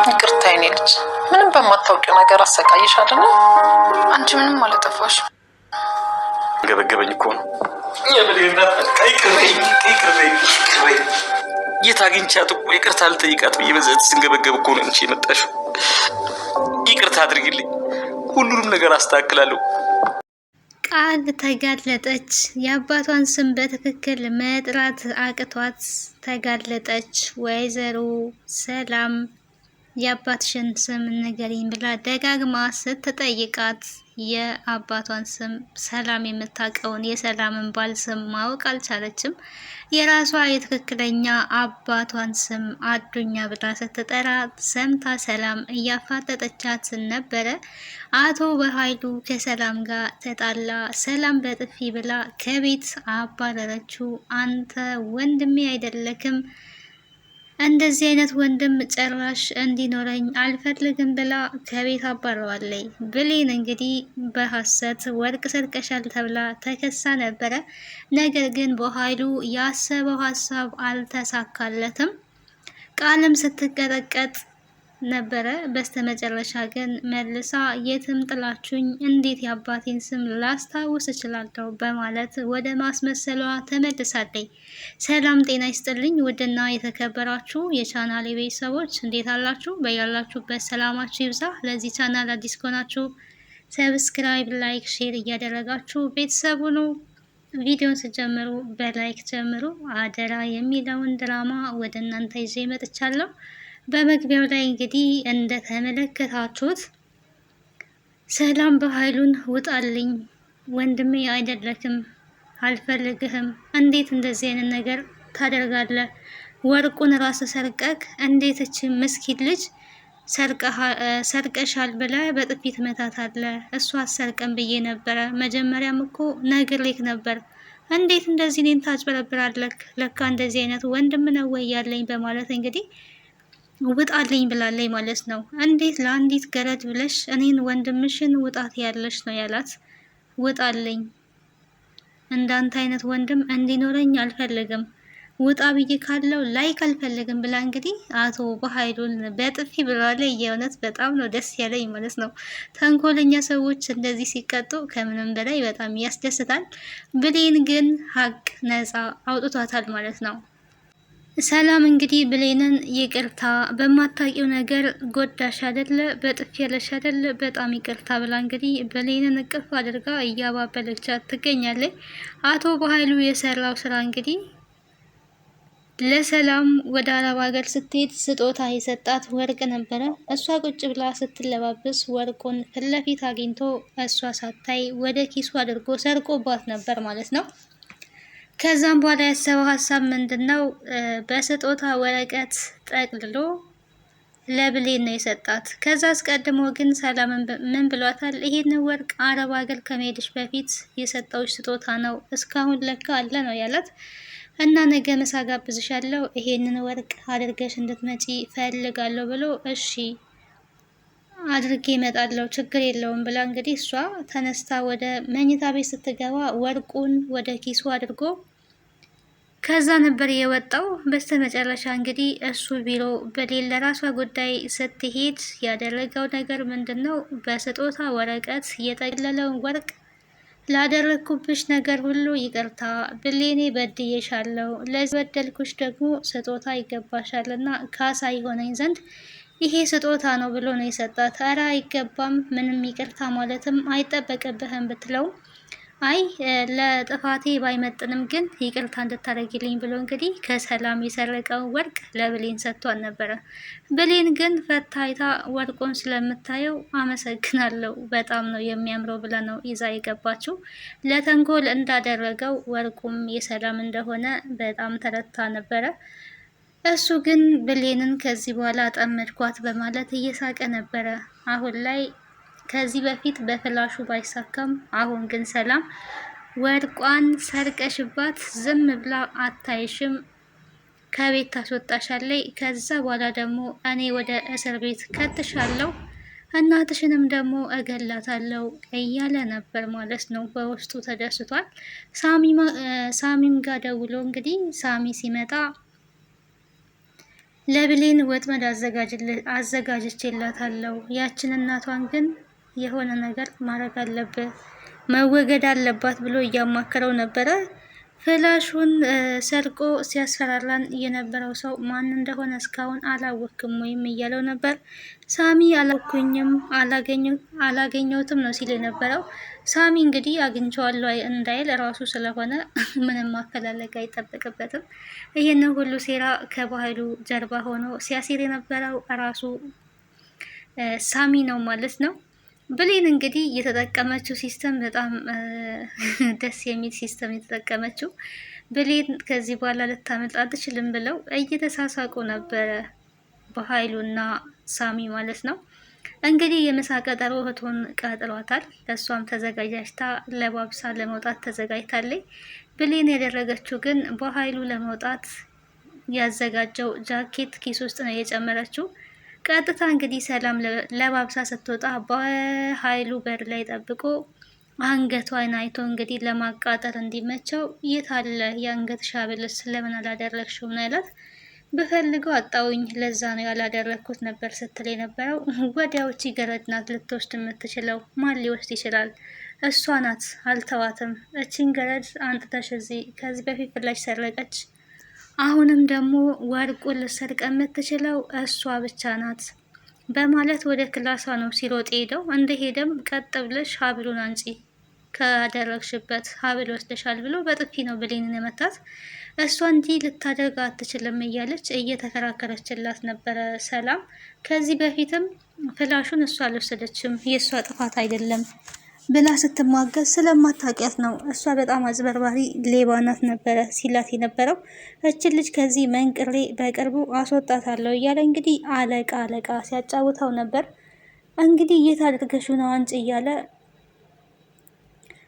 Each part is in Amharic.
ይቅርታ የኔ ልጅ፣ ምንም በማታውቂው ነገር አሰቃይሽ አይደለ? አንቺ ምንም አላጠፋሽ። ገበገበኝ እኮ ነው። የት አግኝቻት እኮ ይቅርታ ልጠይቃት ብዬ በዘት ስንገበገብ እኮ ነው እንጂ የመጣሽው። ይቅርታ አድርጊልኝ፣ ሁሉንም ነገር አስተካክላለሁ። ቃል ተጋለጠች። የአባቷን ስም በትክክል መጥራት አቅቷት ተጋለጠች። ወይዘሮ ሰላም የአባትሽን ስም ንገሪኝ ብላ ደጋግማ ስትጠይቃት የአባቷን ስም ሰላም የምታውቀውን የሰላምን ባል ስም ማወቅ አልቻለችም። የራሷ የትክክለኛ አባቷን ስም አዱኛ ብላ ስትጠራ ሰምታ ሰላም እያፋጠጠቻት ነበረ። አቶ በኃይሉ ከሰላም ጋር ተጣላ። ሰላም በጥፊ ብላ ከቤት አባረረችው። አንተ ወንድሜ አይደለክም፣ እንደዚህ አይነት ወንድም ጭራሽ እንዲኖረኝ አልፈልግም ብላ ከቤት አባረዋለይ። ብሌን እንግዲህ በሐሰት ወርቅ ሰርቀሻል ተብላ ተከሳ ነበረ። ነገር ግን በኃይሉ ያሰበው ሀሳብ አልተሳካለትም። ቃልም ስትቀጠቀጥ ነበረ። በስተመጨረሻ ግን መልሳ የትም ጥላችሁኝ እንዴት የአባቴን ስም ላስታውስ እችላለሁ በማለት ወደ ማስመሰሏ ተመልሳለች። ሰላም ጤና ይስጥልኝ ውድና የተከበራችሁ የቻናሌ ቤተሰቦች እንዴት አላችሁ? በያላችሁበት ሰላማችሁ ይብዛ። ለዚህ ቻናል አዲስ ከሆናችሁ ሰብስክራይብ፣ ላይክ፣ ሼር እያደረጋችሁ ቤተሰቡ ነው። ቪዲዮን ስጀምሩ በላይክ ጀምሩ አደራ የሚለውን ድራማ ወደ እናንተ ይዤ መጥቻለሁ። በመግቢያው ላይ እንግዲህ እንደተመለከታችሁት ሰላም በኃይሉን ውጣልኝ፣ ወንድሜ አይደለክም፣ አልፈልግህም፣ እንዴት እንደዚህ አይነት ነገር ታደርጋለህ? ወርቁን ራስ ሰርቀክ እንዴት እቺ ምስኪን ልጅ ሰርቀሻል ብለህ በጥፊት መታታለ? እሷ አሰርቀን ብዬ ነበረ። መጀመሪያም እኮ ነግሬክ ነበር። እንዴት እንደዚህ እኔን ታጭበረብራለክ? ለካ እንደዚህ አይነት ወንድም ነው ወይ ያለኝ በማለት እንግዲህ ውጣልኝ ብላለኝ ማለት ነው። እንዴት ለአንዲት ገረድ ብለሽ እኔን ወንድምሽን ውጣት ያለሽ ነው ያላት። ውጣልኝ፣ እንዳንተ አይነት ወንድም እንዲኖረኝ አልፈልግም፣ ውጣ ብዬ ካለው ላይክ አልፈልግም ብላ እንግዲህ አቶ በኃይሉን በጥፊ ብላለች። የእውነት በጣም ነው ደስ ያለኝ ማለት ነው። ተንኮለኛ ሰዎች እንደዚህ ሲቀጡ ከምንም በላይ በጣም ያስደስታል። ብሌን ግን ሀቅ ነፃ አውጥቷታል ማለት ነው። ሰላም እንግዲህ ብሌንን ይቅርታ በማታውቂው ነገር ጎዳሽ አይደለ፣ በጥፊ ያለሽ አይደለ፣ በጣም ይቅርታ ብላ እንግዲህ ብሌንን እቅፍ አድርጋ እያባበለቻት ትገኛለች። አቶ በኃይሉ የሰራው ስራ እንግዲህ ለሰላም ወደ አረብ ሀገር ስትሄድ ስጦታ የሰጣት ወርቅ ነበረ። እሷ ቁጭ ብላ ስትለባበስ ወርቁን ፊት ለፊት አግኝቶ እሷ ሳታይ ወደ ኪሱ አድርጎ ሰርቆባት ነበር ማለት ነው። ከዛም በኋላ ያሰበው ሀሳብ ምንድነው? በስጦታ ወረቀት ጠቅልሎ ለብሌን ነው የሰጣት። ከዛ አስቀድሞ ግን ሰላምን ምን ብሏታል? ይሄን ወርቅ አረብ ሀገር ከመሄድሽ በፊት የሰጠውሽ ስጦታ ነው፣ እስካሁን ለካ አለ ነው ያላት። እና ነገ ምሳ ጋብዝሻለሁ፣ ይሄንን ወርቅ አድርገሽ እንድትመጪ ፈልጋለሁ ብሎ እሺ አድርጌ እመጣለሁ ችግር የለውም ብላ እንግዲህ እሷ ተነስታ ወደ መኝታ ቤት ስትገባ ወርቁን ወደ ኪሱ አድርጎ ከዛ ነበር የወጣው። በስተመጨረሻ እንግዲህ እሱ ቢሮ በሌለ ለራሷ ጉዳይ ስትሄድ ያደረገው ነገር ምንድን ነው? በስጦታ ወረቀት የጠቅለለውን ወርቅ ላደረግኩብሽ ነገር ሁሉ ይቅርታ ብሌኔ፣ በድዬሻለሁ። ለዚህ በደልኩሽ ደግሞ ስጦታ ይገባሻልና ካሳ ይሆነኝ ዘንድ ይሄ ስጦታ ነው ብሎ ነው የሰጣት። ኧረ አይገባም፣ ምንም ይቅርታ ማለትም አይጠበቅብህም ብትለው አይ ለጥፋቴ ባይመጥንም ግን ይቅርታ እንድታደርጊልኝ ብሎ እንግዲህ ከሰላም የሰረቀውን ወርቅ ለብሌን ሰጥቷል ነበረ። ብሌን ግን ፈታይታ ወርቁን ስለምታየው አመሰግናለሁ በጣም ነው የሚያምረው ብላ ነው ይዛ የገባችው። ለተንኮል እንዳደረገው ወርቁም የሰላም እንደሆነ በጣም ተረታ ነበረ። እሱ ግን ብሌንን ከዚህ በኋላ ጠመድኳት በማለት እየሳቀ ነበረ። አሁን ላይ ከዚህ በፊት በፍላሹ ባይሳካም አሁን ግን ሰላም ወርቋን ሰርቀሽባት ዝም ብላ አታይሽም፣ ከቤት ታስወጣሻለይ፣ ከዛ በኋላ ደግሞ እኔ ወደ እስር ቤት ከትሻለሁ፣ እናትሽንም ደግሞ እገላታለሁ እያለ ነበር ማለት ነው። በውስጡ ተደስቷል። ሳሚም ጋር ደውሎ እንግዲህ ሳሚ ሲመጣ ለብሌን ወጥመድ አዘጋጅቼላታለሁ። ያችን እናቷን ግን የሆነ ነገር ማድረግ አለብህ፣ መወገድ አለባት ብሎ እያማከረው ነበረ። ፍላሹን ሰርቆ ሲያስፈራራን የነበረው ሰው ማን እንደሆነ እስካሁን አላወቅም ወይም እያለው ነበር። ሳሚ አላወኩኝም፣ አላገኘሁትም ነው ሲል የነበረው። ሳሚ እንግዲህ አግኝቼዋለሁ እንዳይል ራሱ ስለሆነ ምንም ማፈላለግ አይጠበቅበትም። ይህንን ሁሉ ሴራ ከባህሉ ጀርባ ሆኖ ሲያሴር የነበረው ራሱ ሳሚ ነው ማለት ነው። ብሌን እንግዲህ የተጠቀመችው ሲስተም በጣም ደስ የሚል ሲስተም የተጠቀመችው። ብሌን ከዚህ በኋላ ልታመልጥ አትችልም ብለው እየተሳሳቁ ነበረ በኃይሉና ሳሚ ማለት ነው። እንግዲህ የምሳ ቀጠሮ እህቱን ቀጥሯታል። ለእሷም ተዘጋጃጅታ ለባብሳ ለመውጣት ተዘጋጅታለች። ብሌን ያደረገችው ግን በኃይሉ ለመውጣት ያዘጋጀው ጃኬት ኪስ ውስጥ ነው የጨመረችው። ቀጥታ እንግዲህ ሰላም ለባብሳ ስትወጣ በኃይሉ በር ላይ ጠብቆ አንገቷን አይቶ እንግዲህ ለማቃጠር እንዲመቸው የት አለ የአንገት ሻብልስ ለምን አላደረግሽው ነው ያላት። ብፈልገው አጣውኝ ለዛ ነው ያላደረግኩት ነበር ስትል የነበረው። ወዲያውቺ ገረድ ናት ልትወስድ የምትችለው፣ ማን ሊወስድ ይችላል? እሷ ናት፣ አልተዋትም። እቺን ገረድ አንጥተሽ እዚህ ከዚህ በፊት ፍላሽ ሰረቀች፣ አሁንም ደግሞ ወርቁን ልትሰርቅ የምትችለው እሷ ብቻ ናት በማለት ወደ ክላሷ ነው ሲሮጥ ሄደው። እንደሄደም ቀጥ ብለሽ ሀብሉን አንጪ ካደረግሽበት ሀብል ወስደሻል ብሎ በጥፊ ነው ብሌንን የመታት። እሷ እንዲህ ልታደርግ አትችልም እያለች እየተከራከረችላት ነበረ ሰላም። ከዚህ በፊትም ፍላሹን እሷ አልወሰደችም የእሷ ጥፋት አይደለም ብላ ስትሟገዝ ስለማታውቂያት ነው፣ እሷ በጣም አጭበርባሪ ሌባ ናት ነበረ ሲላት የነበረው። እችን ልጅ ከዚህ መንቅሬ በቅርቡ አስወጣታለሁ እያለ እንግዲህ አለቃ ሲያጫውተው ነበር። እንግዲህ የት አድርገሽው ነው አንጭ እያለ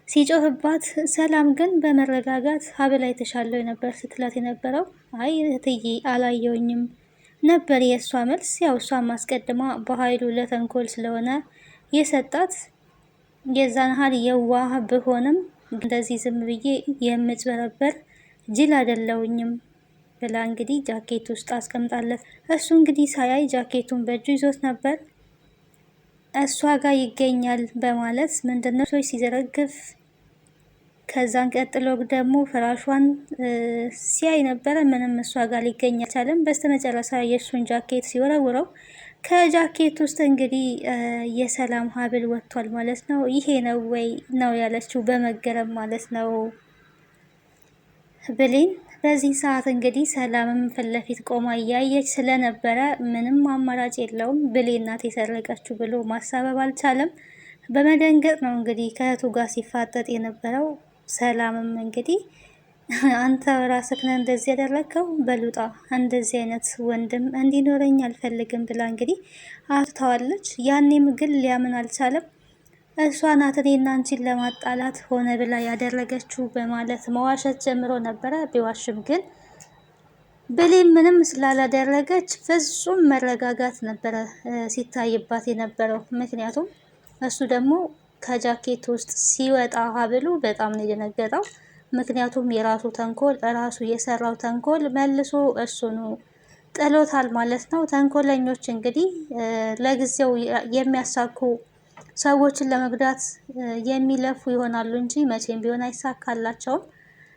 ሲጮህባት፣ ሰላም ግን በመረጋጋት ሀብል አይተሻለሁ ነበር ስትላት የነበረው። አይ እህትዬ አላየውኝም ነበር የእሷ መልስ። ያው እሷን ማስቀድማ በኃይሉ ለተንኮል ስለሆነ የሰጣት የዛን ሀል የዋህ ብሆንም እንደዚህ ዝም ብዬ የምጭበረበር ጅል አይደለሁኝም ብላ እንግዲህ ጃኬት ውስጥ አስቀምጣለት። እሱ እንግዲህ ሳያይ ጃኬቱን በእጁ ይዞት ነበር። እሷ ጋር ይገኛል በማለት ምንድነው ሰዎች ሲዘረግፍ፣ ከዛን ቀጥሎ ደግሞ ፍራሿን ሲያይ ነበረ። ምንም እሷ ጋር ሊገኝ አልቻለም። በስተመጨረሻ የእሱን ጃኬት ሲወረውረው ከጃኬት ውስጥ እንግዲህ የሰላም ሀብል ወጥቷል ማለት ነው። ይሄ ነው ወይ ነው ያለችው በመገረም ማለት ነው ብሌን። በዚህ ሰዓት እንግዲህ ሰላምም ፊት ለፊት ቆማ እያየች ስለነበረ ምንም አማራጭ የለውም፣ ብሌን ናት የሰረቀችው ብሎ ማሳበብ አልቻለም። በመደንገጥ ነው እንግዲህ ከእህቱ ጋር ሲፋጠጥ የነበረው። ሰላምም እንግዲህ አንተ ራስህ ነህ እንደዚህ ያደረግከው፣ በሉጣ እንደዚህ አይነት ወንድም እንዲኖረኝ አልፈልግም ብላ እንግዲህ አትተዋለች። ያኔም ግን ሊያምን አልቻለም። እሷ ናት እኔና አንቺን ለማጣላት ሆነ ብላ ያደረገችው በማለት መዋሸት ጀምሮ ነበረ። ቢዋሽም ግን ብሌን ምንም ስላላደረገች ፍጹም መረጋጋት ነበረ ሲታይባት የነበረው። ምክንያቱም እሱ ደግሞ ከጃኬት ውስጥ ሲወጣ ሀብሉ በጣም ነው የደነገጠው። ምክንያቱም የራሱ ተንኮል ራሱ የሰራው ተንኮል መልሶ እሱኑ ጥሎታል ማለት ነው። ተንኮለኞች እንግዲህ ለጊዜው የሚያሳኩ ሰዎችን ለመጉዳት የሚለፉ ይሆናሉ እንጂ መቼም ቢሆን አይሳካላቸውም።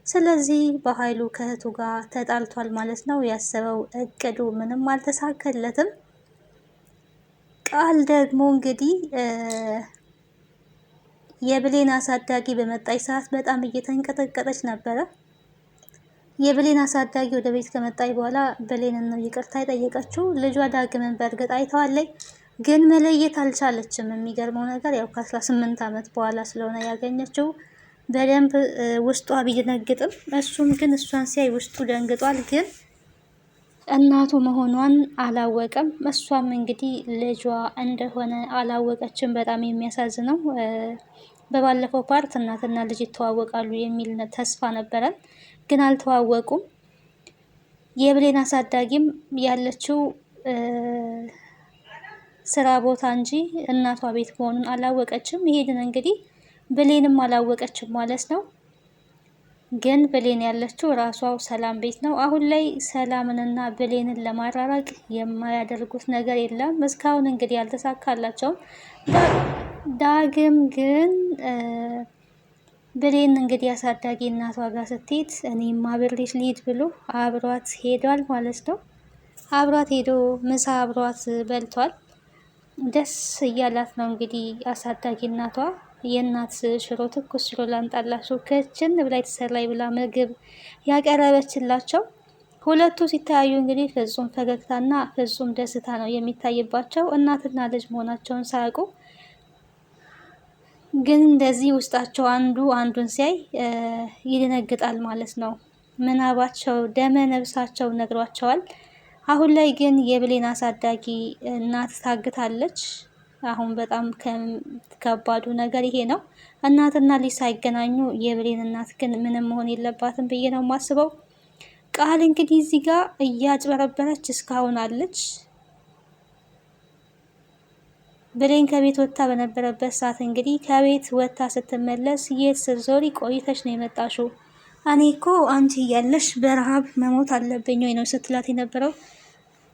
ስለዚህ በኃይሉ ከእህቱ ጋር ተጣልቷል ማለት ነው። ያሰበው እቅዱ ምንም አልተሳካለትም። ቃል ደግሞ እንግዲህ የብሌን አሳዳጊ በመጣች ሰዓት በጣም እየተንቀጠቀጠች ነበረ። የብሌን አሳዳጊ ወደ ቤት ከመጣች በኋላ ብሌንን ነው ይቅርታ የጠየቀችው። ልጇ ዳግምን በእርግጥ አይተዋለች፣ ግን መለየት አልቻለችም። የሚገርመው ነገር ያው ከ18 ዓመት በኋላ ስለሆነ ያገኘችው በደንብ ውስጧ ቢደነግጥም እሱም ግን እሷን ሲያይ ውስጡ ደንግጧል። ግን እናቱ መሆኗን አላወቀም። እሷም እንግዲህ ልጇ እንደሆነ አላወቀችም። በጣም የሚያሳዝነው በባለፈው ፓርት እናትና ልጅ ይተዋወቃሉ የሚል ተስፋ ነበረን፣ ግን አልተዋወቁም። የብሌን አሳዳጊም ያለችው ስራ ቦታ እንጂ እናቷ ቤት መሆኑን አላወቀችም። ይሄንን እንግዲህ ብሌንም አላወቀችም ማለት ነው። ግን ብሌን ያለችው ራሷው ሰላም ቤት ነው። አሁን ላይ ሰላምንና ብሌንን ለማራራቅ የማያደርጉት ነገር የለም። እስካሁን እንግዲህ አልተሳካላቸውም። ዳግም ግን ብሌን እንግዲህ አሳዳጊ እናቷ ጋር ስትሄድ እኔም አብሬሽ ልሂድ ብሎ አብሯት ሄዷል ማለት ነው። አብሯት ሄዶ ምሳ አብሯት በልቷል። ደስ እያላት ነው እንግዲህ አሳዳጊ እናቷ የእናት ሽሮ ትኩስ ሽሮ ላምጣላችሁ ከችን ብላ የተሰራይ ብላ ምግብ ያቀረበችላቸው። ሁለቱ ሲተያዩ እንግዲህ ፍጹም ፈገግታና ፍጹም ደስታ ነው የሚታይባቸው እናትና ልጅ መሆናቸውን ሳያውቁ። ግን እንደዚህ ውስጣቸው አንዱ አንዱን ሲያይ ይደነግጣል ማለት ነው። ምናባቸው ደመ ነብሳቸው ነግሯቸዋል። አሁን ላይ ግን የብሌን አሳዳጊ እናት ታግታለች። አሁን በጣም ከባዱ ነገር ይሄ ነው። እናትና ልጅ ሳይገናኙ የብሌን እናት ግን ምንም መሆን የለባትም ብዬ ነው የማስበው። ቃል እንግዲህ እዚህ ጋር እያጭበረበረች እስካሁን አለች። ብሌን ከቤት ወጥታ በነበረበት ሰዓት እንግዲህ ከቤት ወጥታ ስትመለስ የት ስትዞሪ ቆይተሽ ነው የመጣሽው? እኔ እኮ አንቺ እያለሽ በረሃብ መሞት አለብኝ ወይ ነው ስትላት የነበረው።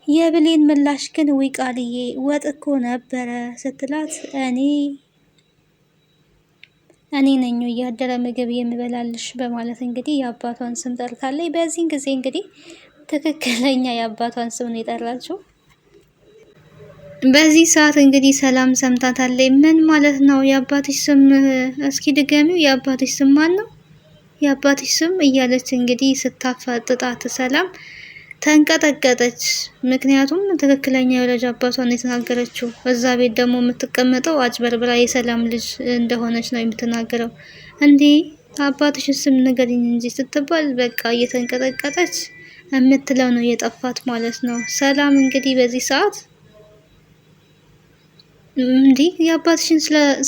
የብሌን ምላሽ ግን ውይ ቃልዬ ወጥ እኮ ነበረ ስትላት እኔ ነኝ እያደረ ምግብ የምበላልሽ በማለት እንግዲህ የአባቷን ስም ጠርታለች። በዚህን ጊዜ እንግዲህ ትክክለኛ የአባቷን ስም ነው የጠራችው። በዚህ ሰዓት እንግዲህ ሰላም ሰምታታለች። ምን ማለት ነው የአባትሽ ስም? እስኪ ድገሚው፣ የአባትሽ ስም ማን ነው? የአባትሽ ስም እያለች እንግዲህ ስታፋጥጣት ሰላም ተንቀጠቀጠች። ምክንያቱም ትክክለኛ የወላጅ አባቷን የተናገረችው። እዛ ቤት ደግሞ የምትቀመጠው አጭበርብራ የሰላም ልጅ እንደሆነች ነው የምትናገረው። እንዲህ አባትሽ ስም ንገሪኝ እንጂ ስትባል በቃ እየተንቀጠቀጠች የምትለው ነው የጠፋት ማለት ነው። ሰላም እንግዲህ በዚህ ሰዓት እንዲህ የአባትሽን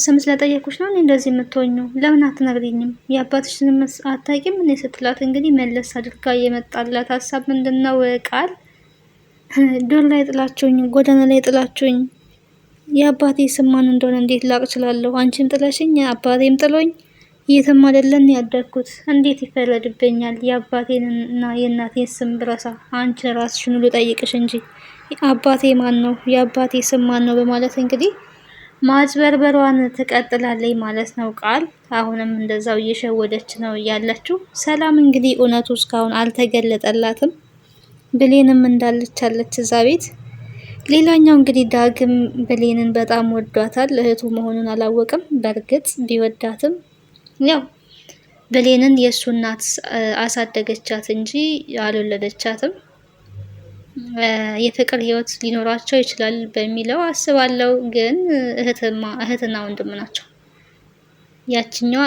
ስም ስለጠየኩሽ ነው እንደዚህ የምትሆኙ? ለምን አትነግሪኝም? የአባትሽን አታውቂም እኔ ስትላት እንግዲህ መለስ አድርጋ የመጣላት ሀሳብ ምንድነው? ቃል ዱር ላይ ጥላችሁኝ፣ ጎዳና ላይ ጥላችሁኝ፣ የአባቴ ስም ማን እንደሆነ እንዴት ላቅ እችላለሁ? አንቺም ጥለሽኝ፣ አባቴም ጥሎኝ፣ የትም አይደለን ያደግኩት። እንዴት ይፈረድብኛል? የአባቴንና የእናቴን ስም ብረሳ አንቺ ራስሽን ሁሉ ጠይቅሽ እንጂ አባቴ ማን ነው? የአባቴ ስም ማን ነው? በማለት እንግዲህ ማጭበርበሯን ትቀጥላለች ማለት ነው። ቃል አሁንም እንደዛው እየሸወደች ነው ያለችው። ሰላም እንግዲህ እውነቱ እስካሁን አልተገለጠላትም። ብሌንም እንዳለች አለች እዛ ቤት። ሌላኛው እንግዲህ ዳግም ብሌንን በጣም ወዷታል። እህቱ መሆኑን አላወቅም። በእርግጥ ቢወዳትም ያው ብሌንን የእሱ እናት አሳደገቻት እንጂ አልወለደቻትም። የፍቅር ህይወት ሊኖራቸው ይችላል በሚለው አስባለሁ። ግን እህትና ወንድም ናቸው። ያችኛዋ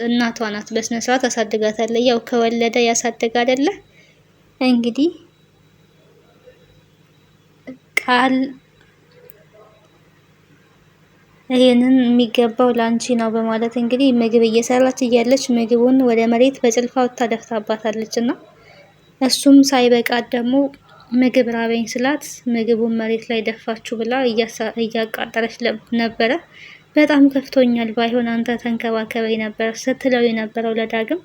እናቷ ናት። በስነ ስርዓት አሳድጋታለች። ያው ከወለደ ያሳድግ አይደለ እንግዲህ ቃል ይሄንን የሚገባው ላንቺ ነው በማለት እንግዲህ ምግብ እየሰራች እያለች ምግቡን ወደ መሬት በጭልፋ ታደፍታባታለች እና እሱም ሳይበቃት ደግሞ ምግብ ራበኝ ስላት ምግቡን መሬት ላይ ደፋችሁ ብላ እያቃጠረች ነበረ። በጣም ከፍቶኛል፣ ባይሆን አንተ ተንከባከበኝ ነበር ስትለው የነበረው ለዳግም።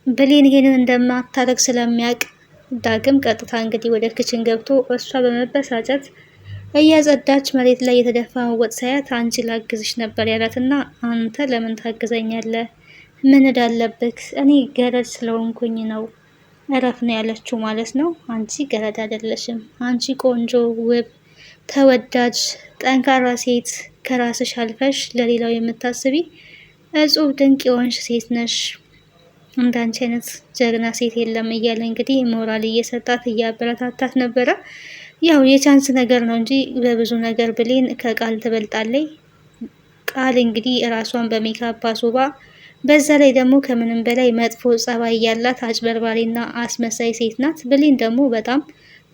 ብሌን ይሄንን እንደማታደርግ ስለሚያውቅ ዳግም ቀጥታ እንግዲህ ወደ ክችን ገብቶ እሷ በመበሳጨት እያጸዳች መሬት ላይ የተደፋ ወጥ ሳያት አንቺ ላግዝሽ ነበር ያላትና አንተ ለምን ታግዘኛለህ? ምን እዳለብክ? እኔ ገረድ ስለሆንኩኝ ነው እረፍ ነው ያለችው ማለት ነው። አንቺ ገረድ አይደለሽም። አንቺ ቆንጆ፣ ውብ፣ ተወዳጅ፣ ጠንካራ ሴት፣ ከራስሽ አልፈሽ ለሌላው የምታስቢ እጹብ ድንቅ የሆንሽ ሴት ነሽ። እንዳንቺ አይነት ጀግና ሴት የለም እያለ እንግዲህ ሞራል እየሰጣት እያበረታታት ነበረ። ያው የቻንስ ነገር ነው እንጂ በብዙ ነገር ብሌን ከቃል ትበልጣለች። ቃል እንግዲህ ራሷን በሜካፕ አስውባ በዛ ላይ ደግሞ ከምንም በላይ መጥፎ ጸባይ ያላት አጭበርባሪና አስመሳይ ሴት ናት። ብሌን ደግሞ በጣም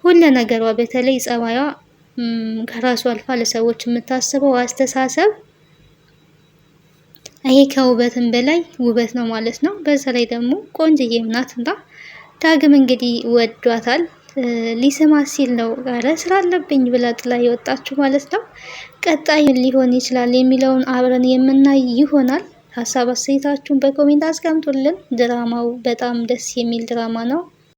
ሁሉ ነገሯ በተለይ ጸባይዋ ከራሷ አልፋ ለሰዎች የምታስበው አስተሳሰብ ይሄ ከውበትም በላይ ውበት ነው ማለት ነው። በዛ ላይ ደግሞ ቆንጅዬም ናትና ዳግም እንግዲህ ወዷታል። ሊሰማት ሲል ነው ኧረ ስራ አለብኝ ብላ ጥላ የወጣችሁ ማለት ነው። ቀጣይ ሊሆን ይችላል የሚለውን አብረን የምናይ ይሆናል። ሀሳብ አስተያየታችሁን በኮሜንት አስቀምጡልን። ድራማው በጣም ደስ የሚል ድራማ ነው።